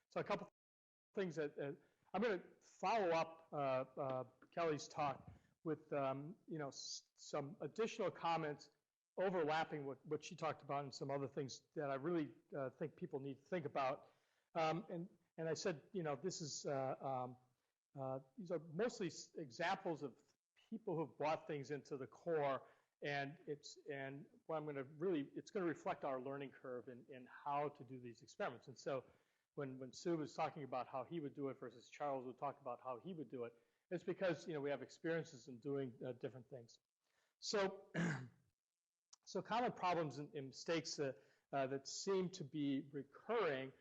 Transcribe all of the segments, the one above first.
So a couple things that I'm going to follow up Kelly's talk with some additional comments overlapping what she talked about and some other things that I really think people need to think about. And I said, this is these are mostly examples of people who've brought things into the core, and it's going to reflect our learning curve in how to do these experiments. And so when Sue was talking about how he would do it versus Charles would talk about how he would do it, it's because we have experiences in doing different things. So so common problems and mistakes that seem to be recurring,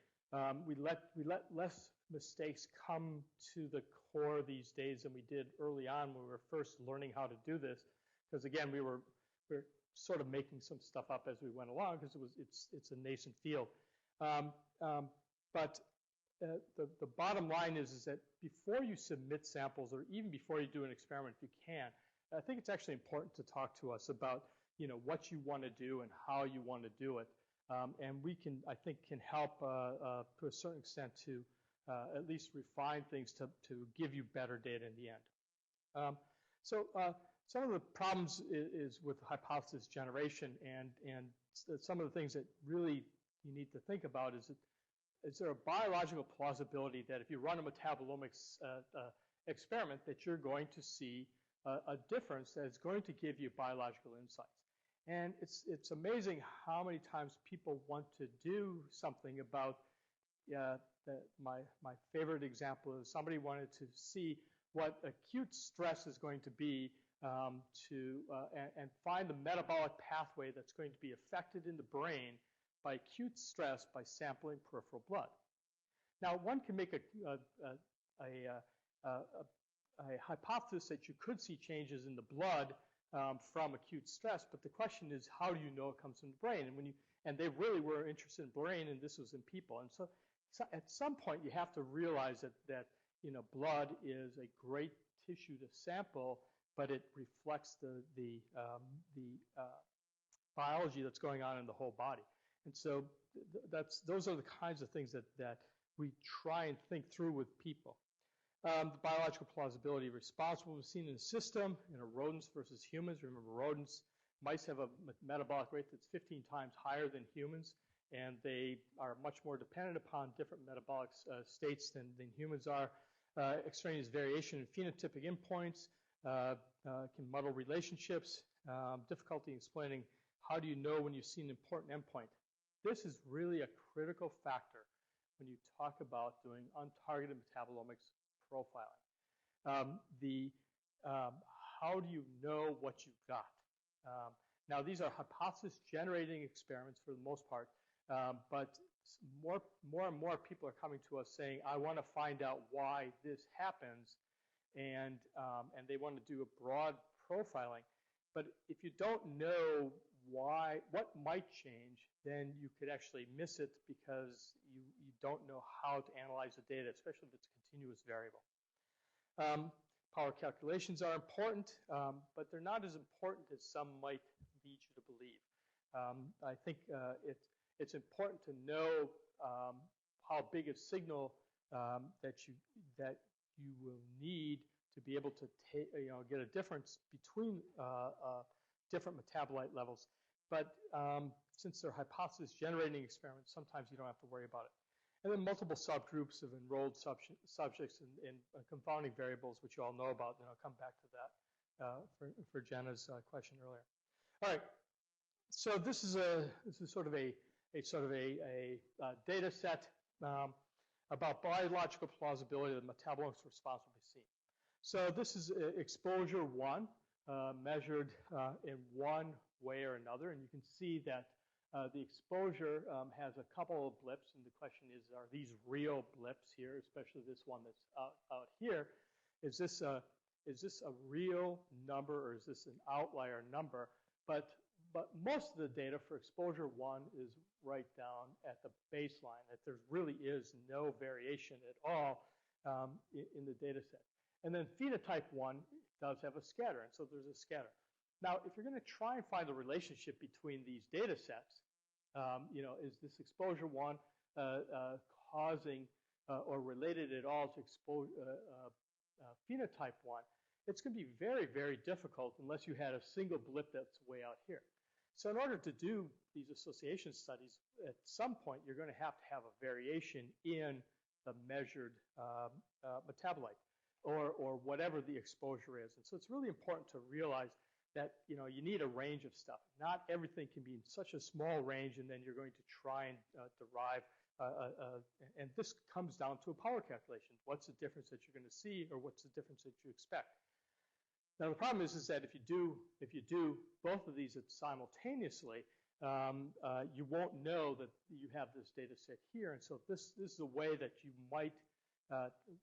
we let less mistakes come to the core these days than we did early on when we were first learning how to do this, because again we were sort of making some stuff up as we went along because it's a nascent field. But the bottom line is that before you submit samples, or even before you do an experiment, if you can, I think it's actually important to talk to us about what you want to do and how you want to do it, and we can, I think, can help to a certain extent to at least refine things to give you better data in the end. So some of the problems is with hypothesis generation, and some of the things that really you need to think about is there a biological plausibility that if you run a metabolomics experiment that you're going to see a difference that's going to give you biological insights. And it's amazing how many times people want to do something about, my favorite example is somebody wanted to see what acute stress is going to be and find the metabolic pathway that's going to be affected in the brain by acute stress by sampling peripheral blood. Now, one can make a hypothesis that you could see changes in the blood from acute stress, but the question is, how do you know it comes from the brain? And they really were interested in brain, and this was in people. And so at some point, you have to realize that blood is a great tissue to sample, but it reflects the biology that's going on in the whole body. And so those are the kinds of things that we try and think through with people. The biological plausibility response we've seen in the system, rodents versus humans. Remember, mice have a metabolic rate that's 15 times higher than humans, and they are much more dependent upon different metabolic states than humans are. Extraneous variation in phenotypic endpoints can muddle relationships. Difficulty explaining how do you know when you see an important endpoint. This is really a critical factor when you talk about doing untargeted metabolomics profiling. How do you know what you've got? Now, these are hypothesis-generating experiments for the most part, but more and more people are coming to us saying, I want to find out why this happens, and they want to do a broad profiling. But if you don't know what might change, then you could actually miss it because you don't know how to analyze the data, especially if it's a continuous variable. Power calculations are important, but they're not as important as some might lead you to believe. I think it's important to know how big a signal that you will need to be able to get a difference between different metabolite levels. But since they're hypothesis-generating experiments, sometimes you don't have to worry about it. And then multiple subgroups of enrolled subjects and confounding variables, which you all know about, and I'll come back to that for Jenna's question earlier. All right, so this is sort of a data set about biological plausibility of the metabolomics response will be seen. So this is exposure 1, measured in one way or another, and you can see that the exposure has a couple of blips, and the question is, are these real blips here, especially this one that's out here? Is this a real number, or is this an outlier number? But most of the data for exposure 1 is right down at the baseline, that there really is no variation at all in the data set. And then phenotype 1 does have a scatter, and so there's a scatter. Now, if you're going to try and find a relationship between these data sets, is this exposure 1 causing or related at all to phenotype 1, it's going to be very, very difficult unless you had a single blip that's way out here. So in order to do these association studies, at some point you're going to have a variation in the measured metabolite or whatever the exposure is. And so it's really important to realize that you need a range of stuff. Not everything can be in such a small range, and then you're going to try and derive. And this comes down to a power calculation. What's the difference that you're going to see, or what's the difference that you expect? Now the problem is that if you do both of these simultaneously, you won't know that you have this data set here. And so this is a way that you might,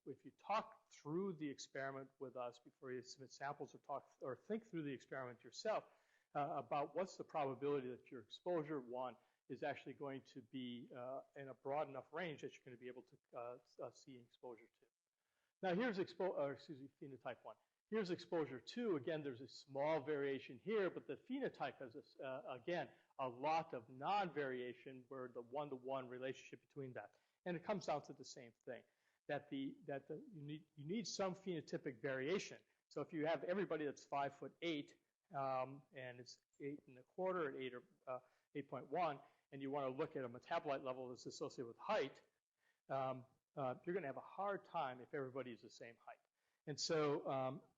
if you talk through the experiment with us before you submit samples, or think through the experiment yourself about what's the probability that your exposure one is actually going to be in a broad enough range that you're going to be able to see exposure two. Now here's phenotype 1. Here's exposure 2. Again, there's a small variation here, but the phenotype has, again, a lot of non-variation where the one-to-one relationship between that. And it comes down to the same thing, that you need some phenotypic variation. So if you have everybody that's 5'8", and it's 8 1/4 at 8 or 8.1, and you want to look at a metabolite level that's associated with height, you're going to have a hard time if everybody is the same height. And so,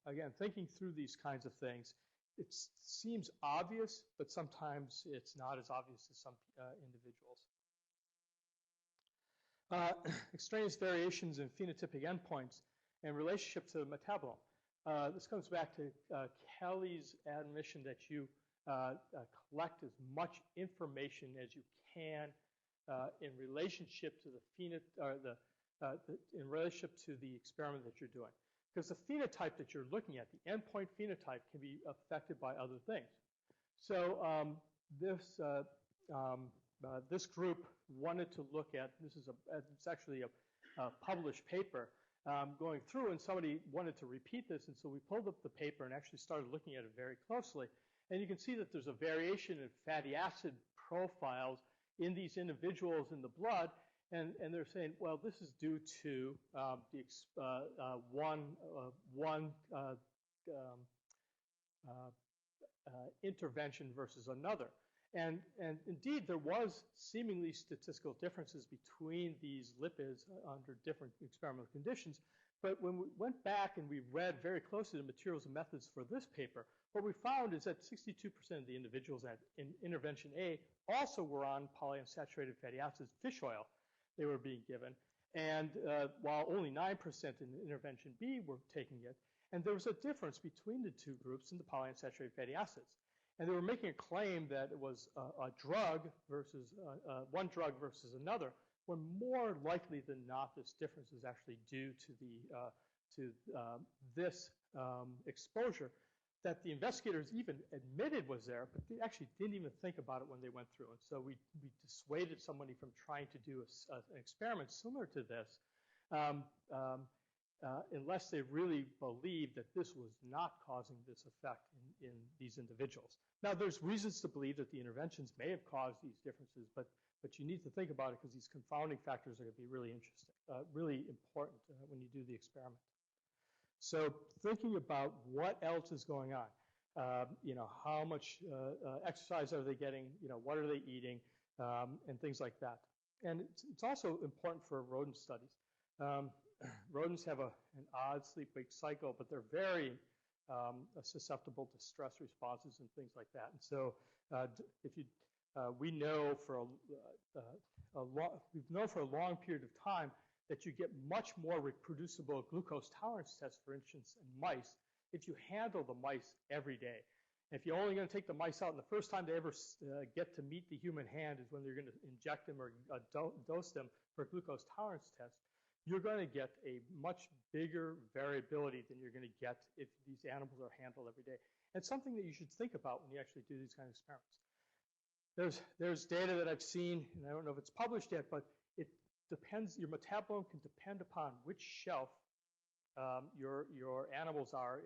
again, thinking through these kinds of things, it seems obvious, but sometimes it's not as obvious to some individuals. Extraneous variations in phenotypic endpoints and relationship to the metabolome. This comes back to Kelly's admission that you collect as much information as you can in relationship to in relationship to the experiment that you're doing. Because the phenotype that you're looking at, the endpoint phenotype, can be affected by other things. So this group wanted to look at, it's actually a published paper going through, and somebody wanted to repeat this, and so we pulled up the paper and actually started looking at it very closely. And you can see that there's a variation in fatty acid profiles in these individuals in the blood. And they're saying, well, this is due to one intervention versus another. And indeed, there was seemingly statistical differences between these lipids under different experimental conditions. But when we went back and we read very closely the materials and methods for this paper, what we found is that 62% of the individuals in intervention A also were on polyunsaturated fatty acids, fish oil. They were being given, and while only 9% in intervention B were taking it, and there was a difference between the two groups in the polyunsaturated fatty acids. And they were making a claim that it was a drug versus one drug versus another, when more likely than not this difference is actually due to this exposure that the investigators even admitted was there, but they actually didn't even think about it when they went through. And so we dissuaded somebody from trying to do an experiment similar to this unless they really believed that this was not causing this effect in these individuals. Now, there's reasons to believe that the interventions may have caused these differences, but you need to think about it because these confounding factors are going to be really interesting, really important when you do the experiment. So thinking about what else is going on, how much exercise are they getting, what are they eating, and things like that. And it's also important for rodent studies. Rodents have an odd sleep-wake cycle, but they're very susceptible to stress responses and things like that. And so we know we've known for a long period of time that you get much more reproducible glucose tolerance tests, for instance, in mice, if you handle the mice every day. If you're only going to take the mice out, and the first time they ever get to meet the human hand is when you're going to inject them or dose them for a glucose tolerance test, you're going to get a much bigger variability than you're going to get if these animals are handled every day. It's something that you should think about when you actually do these kind of experiments. There's data that I've seen, and I don't know if it's published yet, but it depends. Your metabolome can depend upon which shelf your animals are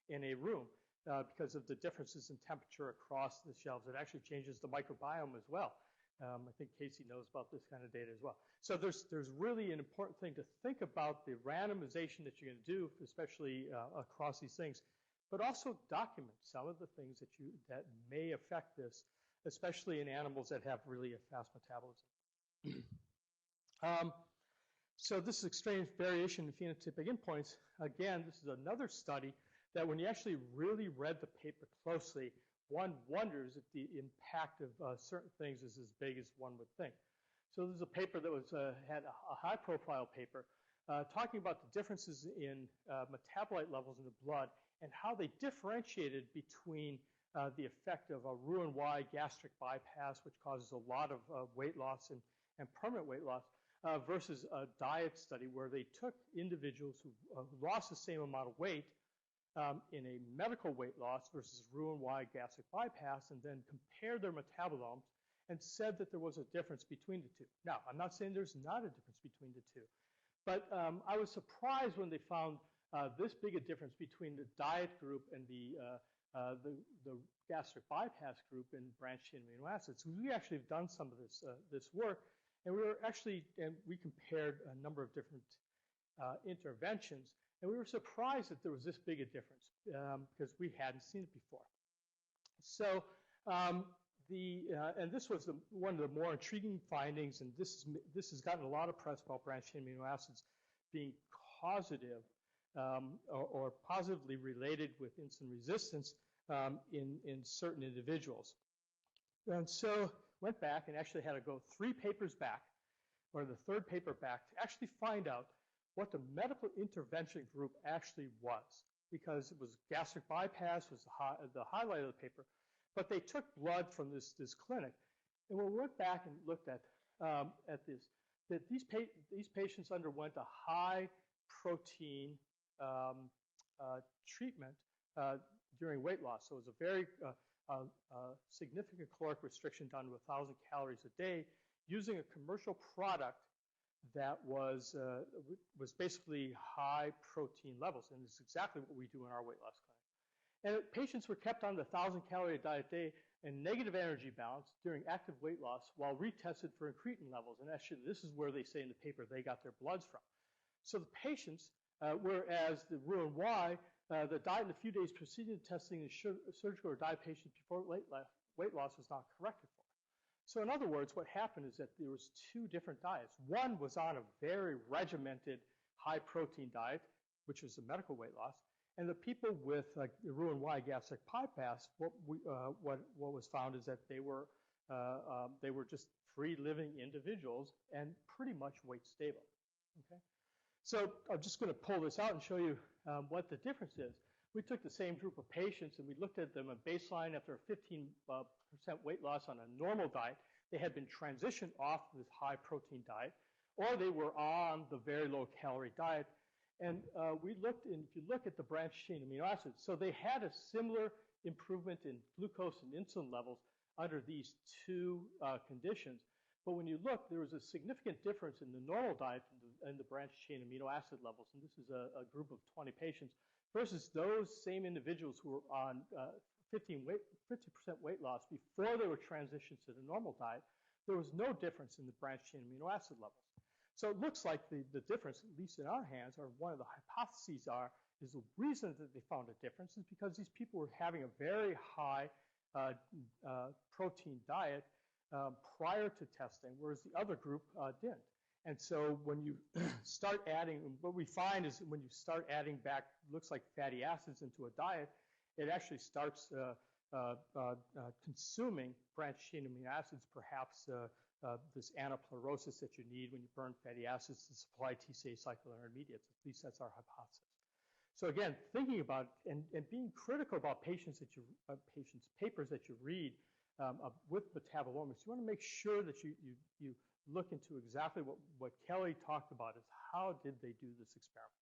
in a room because of the differences in temperature across the shelves. It actually changes the microbiome as well. I think Casey knows about this kind of data as well. So there's really an important thing to think about the randomization that you're going to do, especially across these things, but also document some of the things that may affect this, especially in animals that have really a fast metabolism. So this is extreme variation in phenotypic endpoints. Again, this is another study that when you actually really read the paper closely, one wonders if the impact of certain things is as big as one would think. So this is a paper that had a high-profile paper talking about the differences in metabolite levels in the blood and how they differentiated between the effect of a Roux-en-Y gastric bypass, which causes a lot of weight loss and permanent weight loss, versus a diet study where they took individuals who lost the same amount of weight in a medical weight loss versus Roux-en-Y gastric bypass, and then compared their metabolomes and said that there was a difference between the two. Now, I'm not saying there's not a difference between the two, but I was surprised when they found this big a difference between the diet group and the gastric bypass group in branched-chain amino acids. We actually have done some of this work, and we compared a number of different interventions, and we were surprised that there was this big a difference because we hadn't seen it before. So and this was one of the more intriguing findings, and this has gotten a lot of press about branched-chain amino acids being causative or positively related with insulin resistance in certain individuals. And so went back and actually had to go 3 papers back, or the 3rd paper back, to actually find out what the medical intervention group actually was, because it was gastric bypass was the highlight of the paper, but they took blood from this clinic, and when we went back and looked at this, that these patients underwent a high protein treatment during weight loss. So it was a very significant caloric restriction down to 1,000 calories a day using a commercial product that was basically high protein levels, and it's exactly what we do in our weight loss clinic. And patients were kept on the 1,000-calorie diet day and negative energy balance during active weight loss while retested for incretin levels. And actually, this is where they say in the paper they got their bloods from. So the patients, whereas the Roux-en-Y, the diet in the few days preceding testing in surgical or diet patients before weight loss was not corrected for. So in other words, what happened is that there was 2 different diets. One was on a very regimented high-protein diet, which was the medical weight loss, and the people with the Roux-en-Y gastric bypass, what was found is that they were just free-living individuals and pretty much weight stable. Okay, so I'm just going to pull this out and show you what the difference is. We took the same group of patients and we looked at them at baseline after a 15% weight loss on a normal diet. They had been transitioned off this high-protein diet, or they were on the very low-calorie diet. And we looked, and if you look at the branched-chain amino acids, so they had a similar improvement in glucose and insulin levels under these 2 conditions. But when you look, there was a significant difference in the normal diet and the branched-chain amino acid levels. And this is a group of 20 patients versus those same individuals who were on 50% weight loss before they were transitioned to the normal diet. There was no difference in the branched-chain amino acid levels. So it looks like the difference, at least in our hands, or one of the hypotheses is the reason that they found a difference is because these people were having a very high protein diet prior to testing, whereas the other group didn't. And so when you start adding, what we find is when you start adding back, looks like fatty acids into a diet, it actually starts consuming branched-chain amino acids, perhaps this anaplerosis that you need when you burn fatty acids to supply TCA cycle intermediates. At least that's our hypothesis. So again, thinking about and being critical about patients' papers that you read with metabolomics, you want to make sure that you look into exactly what Kelly talked about is how did they do this experiment.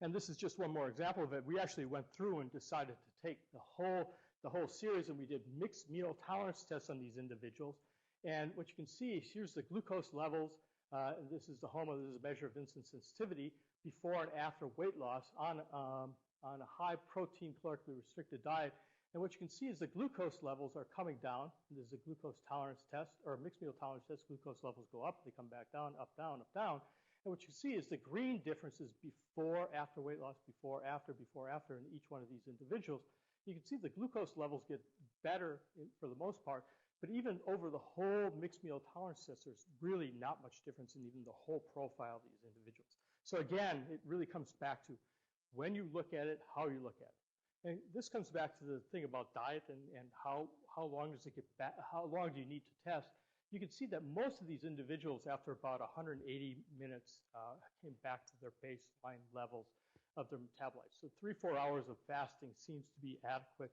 And this is just one more example of it. We actually went through and decided to take the whole series, and we did mixed meal tolerance tests on these individuals. And what you can see is here's the glucose levels. And this is the HOMA. This is a measure of insulin sensitivity before and after weight loss on a high protein calorically restricted diet. And what you can see is the glucose levels are coming down. There's a glucose tolerance test or a mixed meal tolerance test. Glucose levels go up, they come back down, up, down, up, down. And what you see is the green differences before, after weight loss, before, after in each one of these individuals. You can see the glucose levels get better for the most part, but even over the whole mixed meal tolerance test, there's really not much difference in even the whole profile of these individuals. So again, it really comes back to when you look at it, how you look at it. And this comes back to the thing about diet and how long does it get back, how long do you need to test? You can see that most of these individuals, after about 180 minutes, came back to their baseline levels of their metabolites. So 3-4 hours of fasting seems to be adequate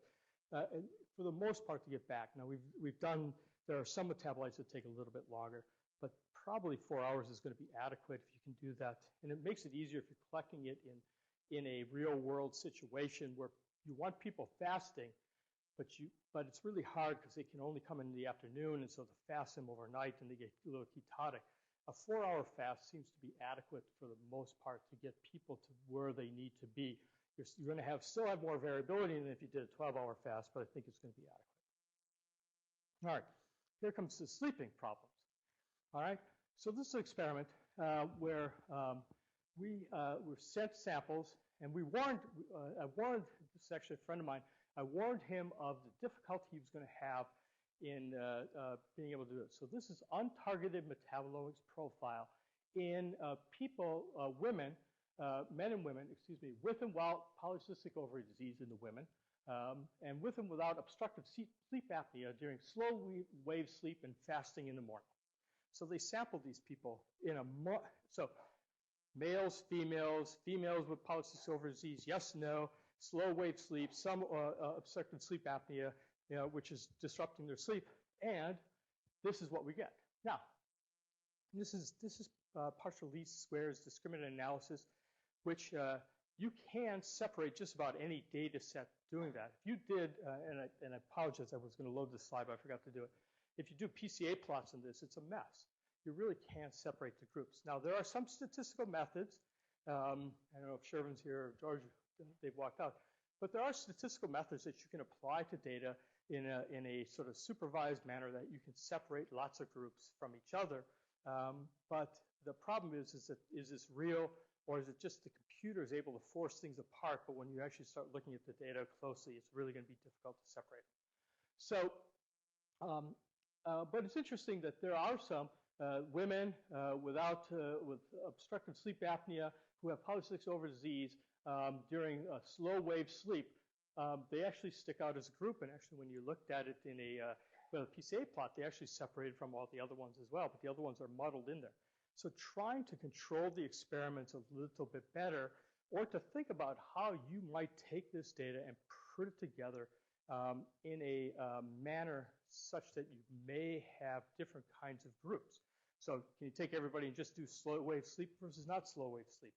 and for the most part to get back. Now we've done, there are some metabolites that take a little bit longer, but probably 4 hours is going to be adequate if you can do that. And it makes it easier if you're collecting it in a real world situation where you want people fasting, but it's really hard because they can only come in the afternoon, and so to fast them overnight and they get a little ketotic. A 4-hour fast seems to be adequate for the most part to get people to where they need to be. You're going to still have more variability than if you did a 12-hour fast, but I think it's going to be adequate. All right, here comes the sleeping problems. All right, so this is an experiment where we were sent samples, and I warned, this is actually a friend of mine, I warned him of the difficulty he was going to have in being able to do it. So this is untargeted metabolomics profile in people, women, men and women, excuse me, with and without polycystic ovary disease in the women, and with and without obstructive sleep apnea during slow wave sleep and fasting in the morning. So they sampled these people in so males, females with polycystic ovary disease, yes, no, slow wave sleep, some obstructive sleep apnea, which is disrupting their sleep, and this is what we get. Now, this is partial least squares discriminant analysis, which you can separate just about any data set doing that. If you did, and I apologize, I was going to load this slide, but I forgot to do it. If you do PCA plots on this, it's a mess. You really can't separate the groups. Now, there are some statistical methods. I don't know if Shervin's here or George, they've walked out. But there are statistical methods that you can apply to data in a sort of supervised manner that you can separate lots of groups from each other. But the problem is this real, or is it just the computer is able to force things apart, but when you actually start looking at the data closely, it's really going to be difficult to separate. So, but it's interesting that there are some women with obstructive sleep apnea who have polycystic ovary disease during slow wave sleep. They actually stick out as a group, and actually when you looked at it in a PCA plot, they actually separated from all the other ones as well, but the other ones are muddled in there. So trying to control the experiments a little bit better, or to think about how you might take this data and put it together in a manner such that you may have different kinds of groups. So can you take everybody and just do slow wave sleep versus not slow wave sleep?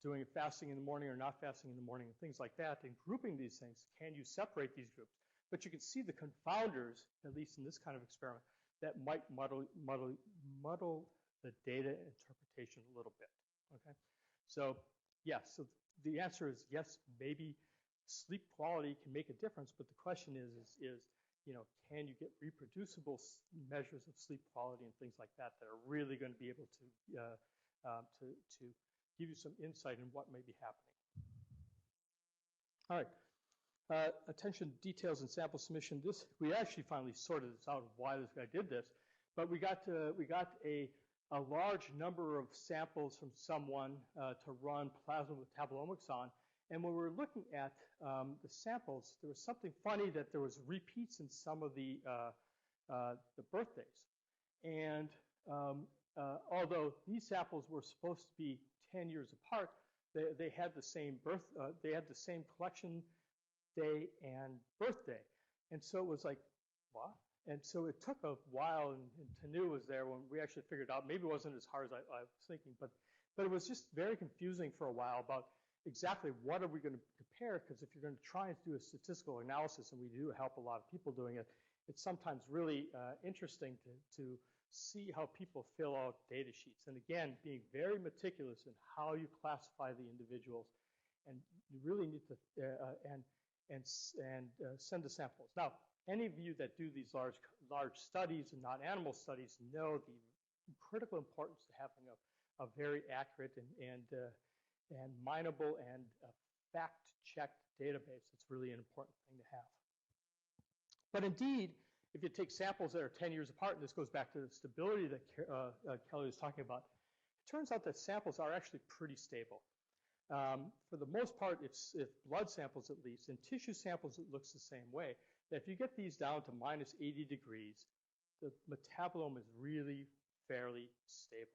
Doing fasting in the morning or not fasting in the morning and things like that, and grouping these things. Can you separate these groups? But you can see the confounders, at least in this kind of experiment, that might muddle the data interpretation a little bit, okay? So, yes, so the answer is yes, maybe sleep quality can make a difference, but the question is can you get reproducible measures of sleep quality and things like that that are really going to be able to give you some insight in what may be happening. All right, attention details and sample submission. We actually finally sorted this out of why this guy did this, but we got a large number of samples from someone to run plasma metabolomics on, and when we were looking at the samples, there was something funny that there was repeats in some of the birthdays, and although these samples were supposed to be 10 years apart, they had the same they had the same collection day and birthday, and so it was like, what? And so it took a while, and Tanu was there when we actually figured out. Maybe it wasn't as hard as I was thinking, but it was just very confusing for a while about exactly what are we going to compare, because if you're going to try and do a statistical analysis, and we do help a lot of people doing it, it's sometimes really interesting to see how people fill out data sheets. And again, being very meticulous in how you classify the individuals, and you really need to, and send the samples. Now, any of you that do these large studies and non-animal studies know the critical importance of having a very accurate and mineable and fact-checked database. It's really an important thing to have. But indeed, if you take samples that are 10 years apart, and this goes back to the stability that Kelly was talking about, it turns out that samples are actually pretty stable. For the most part, if blood samples at least, in tissue samples it looks the same way. That if you get these down to minus 80 degrees, the metabolome is really fairly stable.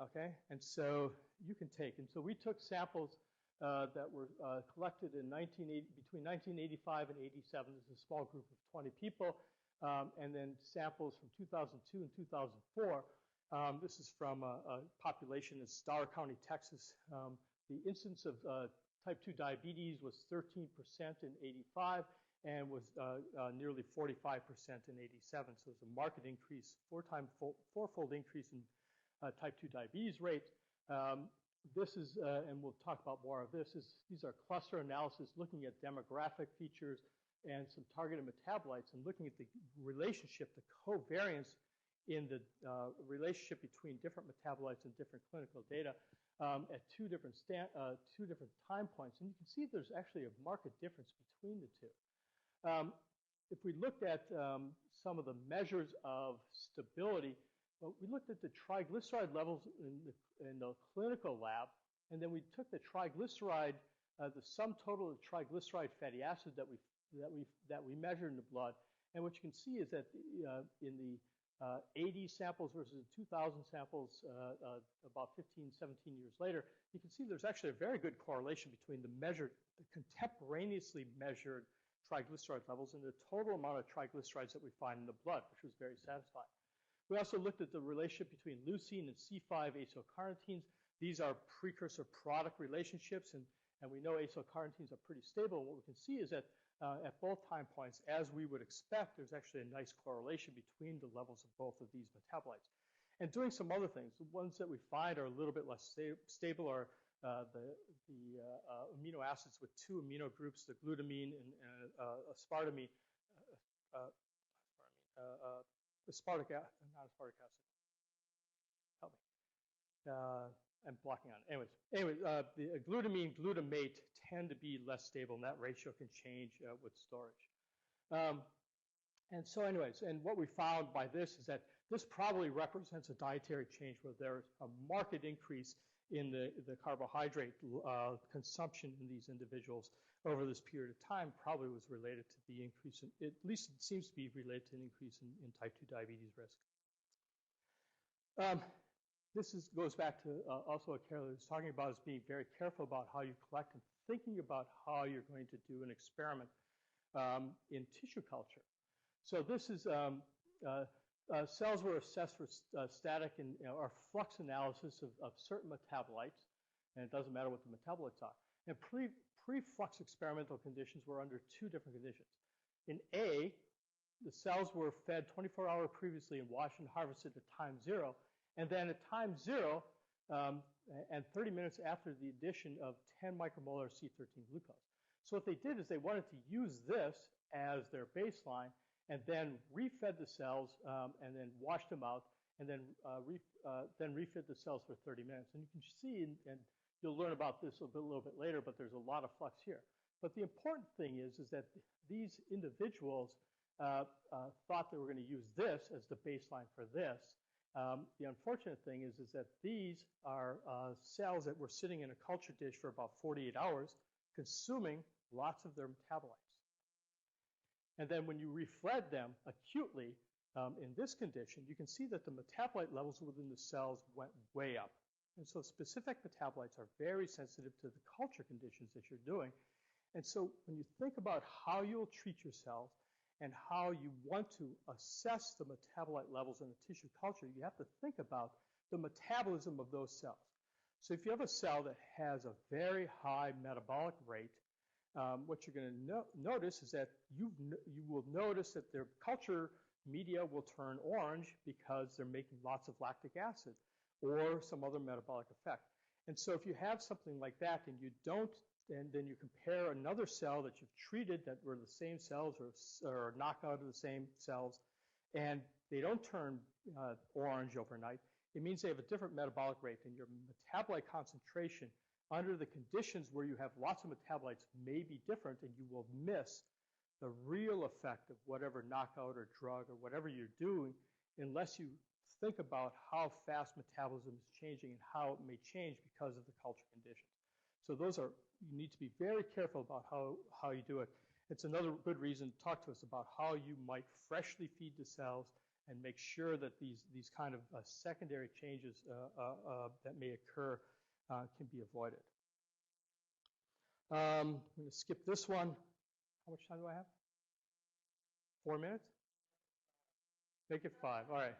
Okay, and so you can take, and so we took samples that were collected in between 1985 and 87. This is a small group of 20 people, and then samples from 2002 and 2004. This is from a population in Starr County, Texas. The incidence of type 2 diabetes was 13% in 85 and was nearly 45% in 87. So it's a marked increase, fourfold increase in type 2 diabetes rate. This is, and we'll talk about more of this, these are cluster analysis looking at demographic features and some targeted metabolites and looking at the relationship, the covariance in the relationship between different metabolites and different clinical data at two different time points. And you can see there's actually a marked difference between the two. If we looked at some of the measures of stability, well, we looked at the triglyceride levels in the clinical lab, and then we took the triglyceride, the sum total of triglyceride fatty acid that we measured in the blood. And what you can see is that in the 80 samples versus 2,000 samples about 15, 17 years later, you can see there's actually a very good correlation between the contemporaneously measured triglyceride levels and the total amount of triglycerides that we find in the blood, which was very satisfying. We also looked at the relationship between leucine and C5 acylcarnitines. These are precursor product relationships, and we know acylcarnitines are pretty stable. And what we can see is that at both time points, as we would expect, there's actually a nice correlation between the levels of both of these metabolites. And doing some other things, the ones that we find are a little bit less stable are the amino acids with two amino groups, the glutamine and aspartic not aspartic acid. Help me. I'm blocking on it. Anyways, the glutamine, glutamate tend to be less stable, and that ratio can change with storage. And so anyways, and what we found by this is that this probably represents a dietary change where there's a marked increase in the carbohydrate consumption in these individuals over this period of time, probably was related to the increase in, at least it seems to be related to an increase in type 2 diabetes risk. This goes back to also what Carol was talking about, is being very careful about how you collect and thinking about how you're going to do an experiment in tissue culture. So this is, cells were assessed for static and or flux analysis of certain metabolites, and it doesn't matter what the metabolites are. And pre-flux experimental conditions were under two different conditions. In A, the cells were fed 24 hours previously and washed and harvested at time 0, and then at time 0 and 30 minutes after the addition of 10 micromolar C13 glucose. So what they did is they wanted to use this as their baseline and then refed the cells and then washed them out and then refed the cells for 30 minutes. And you can see, and you'll learn about this a little bit later, but there's a lot of flux here. But the important thing is that these individuals thought they were going to use this as the baseline for this. The unfortunate thing is that these are cells that were sitting in a culture dish for about 48 hours, consuming lots of their metabolites. And then when you refed them acutely in this condition, you can see that the metabolite levels within the cells went way up. And so specific metabolites are very sensitive to the culture conditions that you're doing. And so when you think about how you'll treat your cells and how you want to assess the metabolite levels in the tissue culture, you have to think about the metabolism of those cells. So if you have a cell that has a very high metabolic rate, what you're going to notice is that you will notice that their culture media will turn orange because they're making lots of lactic acid or some other metabolic effect. And so if you have something like that and you don't and then you compare another cell that you've treated that were the same cells or knockout of the same cells, and they don't turn orange overnight, it means they have a different metabolic rate, and your metabolite concentration under the conditions where you have lots of metabolites may be different, and you will miss the real effect of whatever knockout or drug or whatever you're doing unless you think about how fast metabolism is changing and how it may change because of the culture conditions. So those are, you need to be very careful about how you do it. It's another good reason to talk to us about how you might freshly feed the cells and make sure that these kind of secondary changes that may occur can be avoided. I'm going to skip this one. How much time do I have? 4 minutes? Make it 5. All right.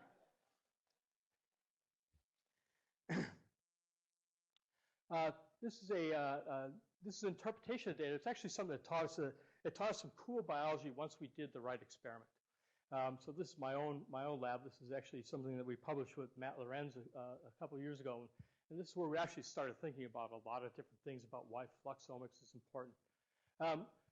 This is an interpretation of data. It's actually something that taught us some cool biology once we did the right experiment. So this is my own lab. This is actually something that we published with Matt Lorenz a couple of years ago, and this is where we actually started thinking about a lot of different things about why fluxomics is important.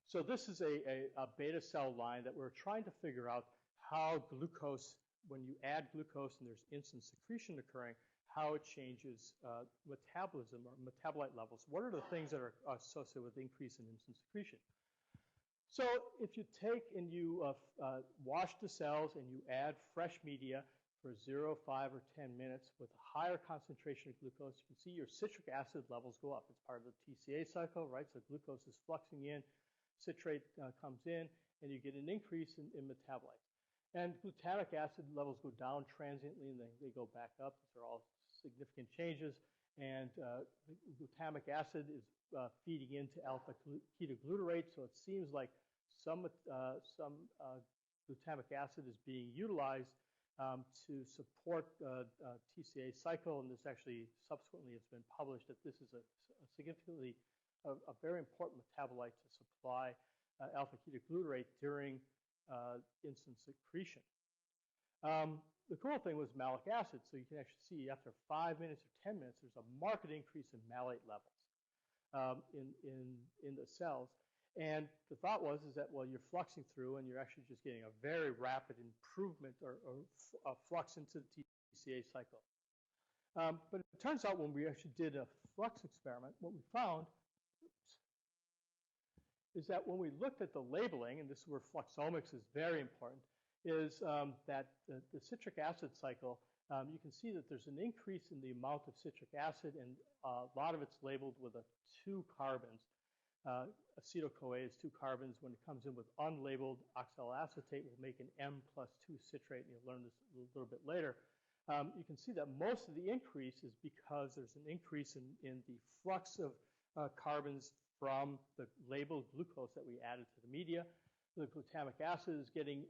So this is a beta cell line that we're trying to figure out how glucose, when you add glucose and there's insulin secretion occurring, how it changes metabolism or metabolite levels. What are the things that are associated with increase in insulin secretion? So if you take and you wash the cells and you add fresh media for 0, 5, or 10 minutes with a higher concentration of glucose, you can see your citric acid levels go up. It's part of the TCA cycle, right? So glucose is fluxing in, citrate comes in, and you get an increase in metabolites. And glutamic acid levels go down transiently, and they go back up. These are all significant changes. And glutamic acid is feeding into alpha-ketoglutarate, so it seems like some glutamic acid is being utilized to support TCA cycle, and this actually subsequently has been published that this is a very important metabolite to supply alpha-ketoglutarate during insulin secretion. The cool thing was malic acid, so you can actually see after 5 minutes or 10 minutes, there's a marked increase in malate levels in the cells. And the thought was that, well, you're fluxing through and you're actually just getting a very rapid improvement or flux into the TCA cycle. But it turns out when we actually did a flux experiment, what we found is that when we looked at the labeling, and this is where fluxomics is very important, is that the citric acid cycle, you can see that there's an increase in the amount of citric acid, and a lot of it's labeled with 2 carbons. Acetyl-CoA is 2 carbons. When it comes in with unlabeled oxaloacetate, we'll make an M+2 citrate, and you'll learn this a little bit later. You can see that most of the increase is because there's an increase in the flux of carbons from the labeled glucose that we added to the media. The glutamic acid is getting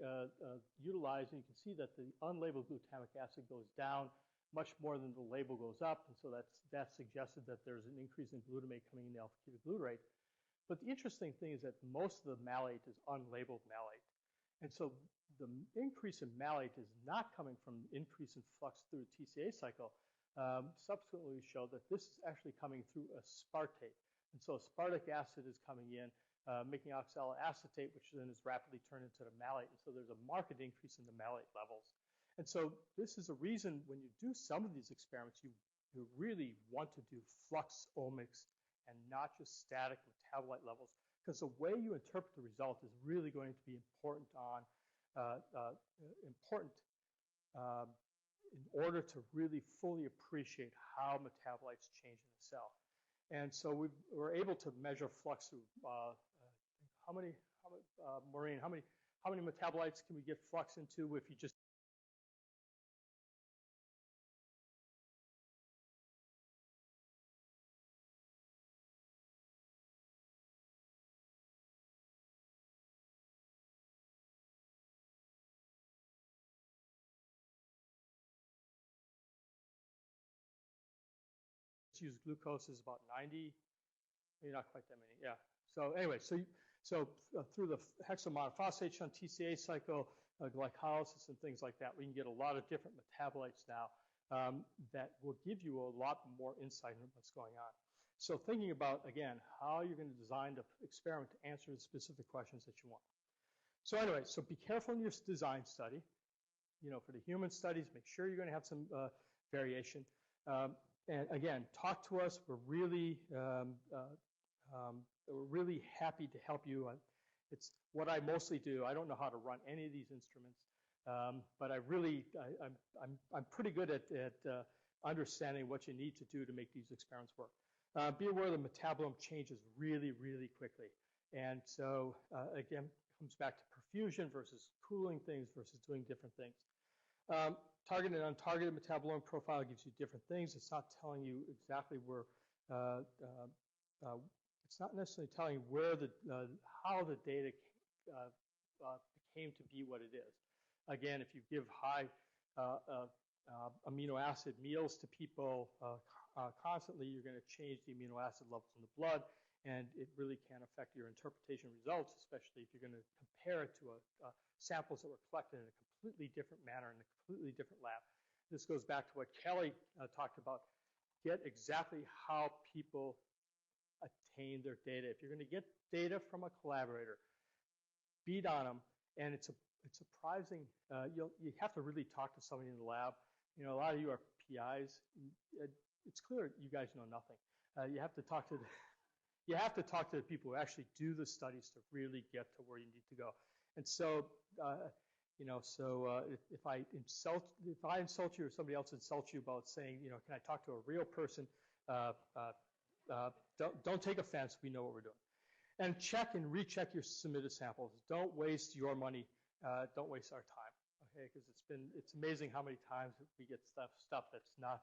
utilized, and you can see that the unlabeled glutamic acid goes down much more than the label goes up, and so that suggested that there's an increase in glutamate coming in the alpha-ketoglutarate. But the interesting thing is that most of the malate is unlabeled malate. And so the increase in malate is not coming from increase in flux through the TCA cycle. Subsequently, we showed that this is actually coming through aspartate. And so aspartic acid is coming in, making oxaloacetate, which then is rapidly turned into the malate. And so there's a marked increase in the malate levels. And so this is a reason when you do some of these experiments, you really want to do fluxomics and not just static metabolite levels, because the way you interpret the result is really going to be important in order to really fully appreciate how metabolites change in the cell. And so we were able to measure flux through Maureen, how many metabolites can we get flux into if you just use glucose is about 90, maybe not quite that many, yeah. So anyway, so through the hexamonophosphate on TCA cycle, glycolysis and things like that, we can get a lot of different metabolites now that will give you a lot more insight into what's going on. So thinking about, again, how you're going to design the experiment to answer the specific questions that you want. So anyway, so be careful in your design study. For the human studies, make sure you're going to have some variation. And again, talk to us. We're really happy to help you. It's what I mostly do. I don't know how to run any of these instruments, but I'm pretty good at understanding what you need to do to make these experiments work. Be aware the metabolome changes really, really quickly. And so, again, it comes back to perfusion versus cooling things versus doing different things. Targeted and untargeted metabolome profile gives you different things. It's not telling you exactly where, it's not necessarily telling you where how the data came to be what it is. Again, if you give high amino acid meals to people constantly, you're going to change the amino acid levels in the blood, and it really can affect your interpretation results, especially if you're going to compare it to samples that were collected in a completely different manner in a completely different lab. This goes back to what Kelly talked about. Get exactly how people attain their data. If you're going to get data from a collaborator, beat on them, and it's surprising. You have to really talk to somebody in the lab. A lot of you are PIs. It's clear you guys know nothing. You have to talk to the people who actually do the studies to really get to where you need to go. And so, if I insult you or somebody else insults you about saying, can I talk to a real person? Don't take offense. We know what we're doing. And check and recheck your submitted samples. Don't waste your money. Don't waste our time. Okay, because it's amazing how many times we get stuff that's not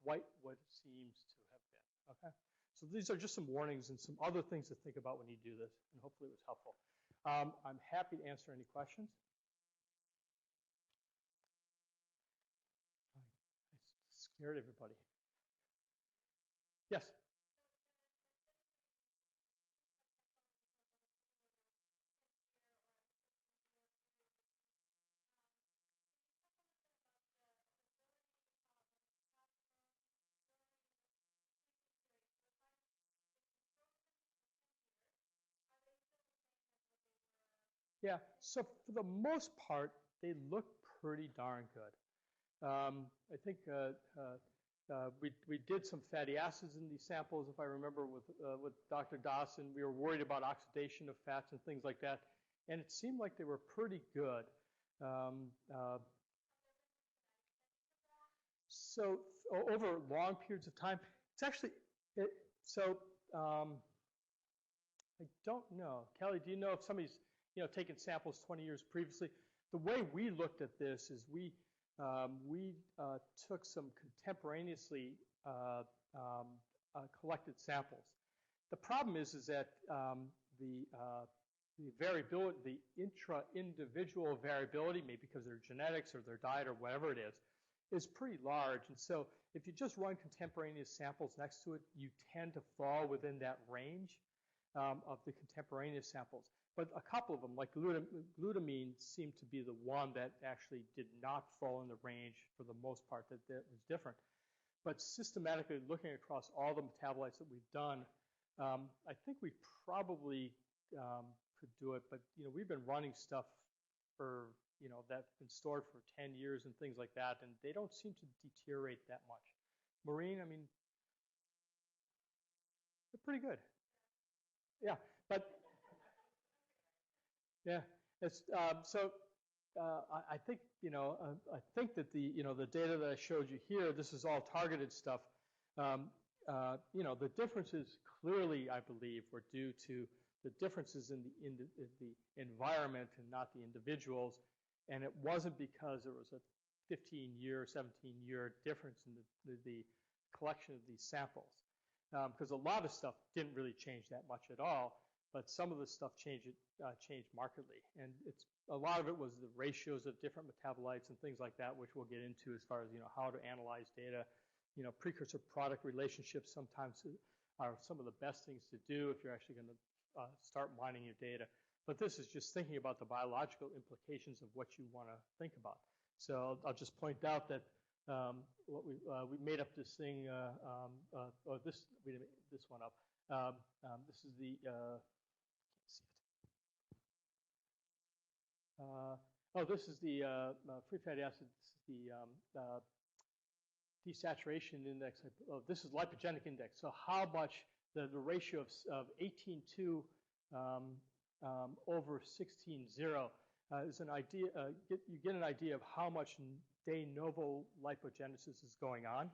quite what it seems to have been. Okay, so these are just some warnings and some other things to think about when you do this, and hopefully it was helpful. I'm happy to answer any questions. I scared everybody. Yes. Yeah, so for the most part, they look pretty darn good. I think we did some fatty acids in these samples, if I remember, with Dr. Dawson. We were worried about oxidation of fats and things like that, and it seemed like they were pretty good. So over long periods of time, it's actually, I don't know. Kelly, do you know if somebody's taken samples 20 years previously? The way we looked at this is we took some contemporaneously collected samples. The problem is that the variability, the intra-individual variability, maybe because of their genetics or their diet or whatever it is pretty large. And so if you just run contemporaneous samples next to it, you tend to fall within that range of the contemporaneous samples. But a couple of them, like glutamine, seemed to be the one that actually did not fall in the range for the most part that was different. But systematically looking across all the metabolites that we've done, I think we probably could do it. But we've been running stuff for that's been stored for 10 years and things like that, and they don't seem to deteriorate that much. Maureen, I mean, they're pretty good. Yeah, but yeah, it's I think I think that the data that I showed you here, this is all targeted stuff. The differences clearly, I believe, were due to the differences in the environment and not the individuals, and it wasn't because there was a 15-year, 17-year difference in the collection of these samples, because a lot of stuff didn't really change that much at all. But some of the stuff changed markedly, and a lot of it was the ratios of different metabolites and things like that, which we'll get into as far as how to analyze data. Precursor product relationships sometimes are some of the best things to do if you're actually going to start mining your data. But this is just thinking about the biological implications of what you want to think about. So I'll just point out that we made up this thing. We made this one up. This is the can't see it. This is the free fatty acid. This is the desaturation index. This is lipogenic index. So how much the ratio of 18:2 over 16:0 is an idea. You get an idea of how much de novo lipogenesis is going on,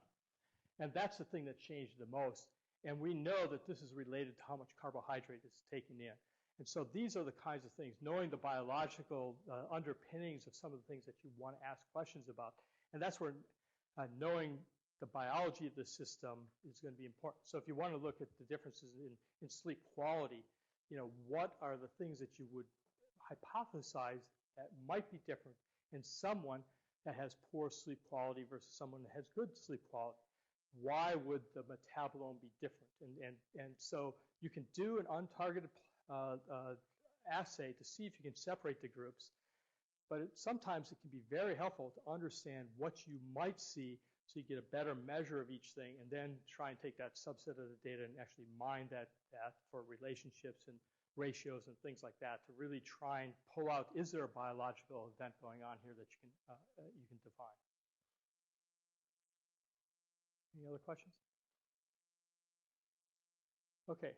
and that's the thing that changed the most. And we know that this is related to how much carbohydrate is taken in. And so these are the kinds of things, knowing the biological underpinnings of some of the things that you want to ask questions about. And that's where knowing the biology of the system is going to be important. So if you want to look at the differences in sleep quality, what are the things that you would hypothesize that might be different in someone that has poor sleep quality versus someone that has good sleep quality? Why would the metabolome be different? And so you can do an untargeted assay to see if you can separate the groups, but sometimes it can be very helpful to understand what you might see so you get a better measure of each thing, and then try and take that subset of the data and actually mine that for relationships and ratios and things like that to really try and pull out, is there a biological event going on here that you can define? Any other questions? Okay,